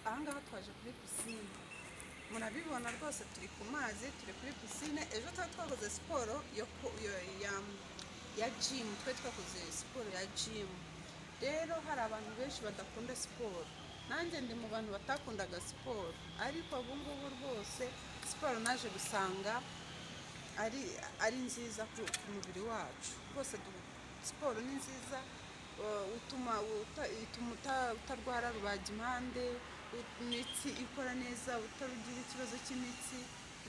ahangaha twaje kuri pisine, murabibona rwose turi ku mazi, turi kuri pisine. Ejo twari twakoze siporo ya gym, twari twakoze siporo ya gym. Rero hari abantu benshi badakunda siporo, nanjye ndi mu bantu batakundaga siporo, ariko ubu ngubu rwose siporo naje gusanga ari nziza ku mubiri wacu rwose. Siporo ni nziza, ituma utarwara rubagimpande, imitsi ikora neza, utarugira ikibazo cy'imitsi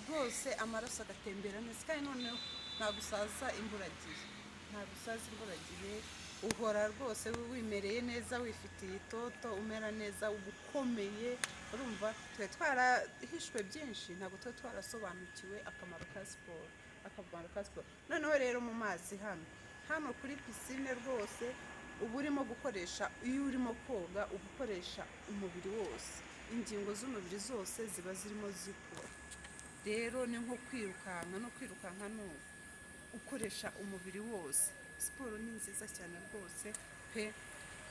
rwose, amaraso agatembera neza, kandi noneho ntabwo usaza imburagihe, uhora rwose wimereye neza, wifitiye itoto, umera neza, uba ukomeye. Urumva twari twarahishwe byinshi, ntabwo twari twarasobanukiwe akamaro ka siporo. Noneho rero mu mazi hano kuri pisine rwose uba urimo gukoresha, iyo urimo koga uba ukoresha umubiri wose, ingingo z'umubiri zose ziba zirimo zikora. Rero ni nko kwirukanka ukoresha umubiri wose. Siporo ni nziza cyane rwose pe,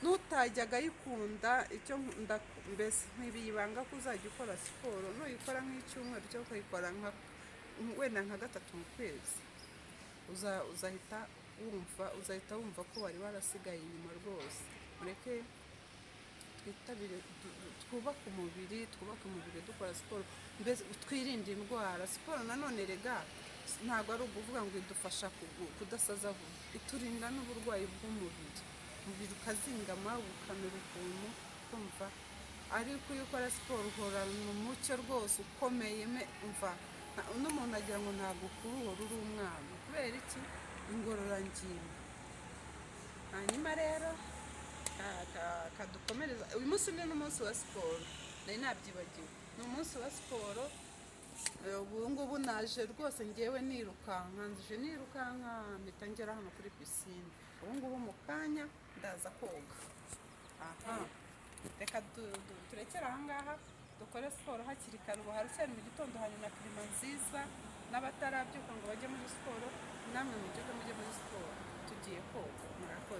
nutajyaga ayikunda icyo mbese ntibibanga ko uzajya ukora siporo, nuyikora nk'icyumweru cyo kuyikora wenda nka 3 mu kwezi, uzahita wumva ko wari warasigaye inyuma rwose. Mureke twitabire, twubake umubiri dukora siporo, mbese twirinde indwara. Siporo nanone rega ntabwo ari ukuvuga ngo idufasha kudasaza vuba, iturinda n'uburwayi bw'umubiri, ukazingama ukamera ukuntu kumva. Ariko iyo ukora siporo uhorana umucyo rwose ukomeye, umva n'umuntu agira ngo ntabwo uhora uri umwana. Kubera iki? Ingororangingo. Hanyuma rero kadukomereza uyu munsi, ni n'umunsi wa siporo, nari nabyibagiwe, ni umunsi wa siporo. Ubu ngubu naje rwose ngewe nirukanka mpita ngera hano kuri pisine. Ubu ngubu mu kanya ndaza koga. Reka turekere ahangaha dukore siporo hakiri kare, ubu haracyari mu gitondo, hari na klima nziza, n'abatarabyuka ngo bajye muri siporo, namwe mujye muri siporo, tugiye koga. Murakoze.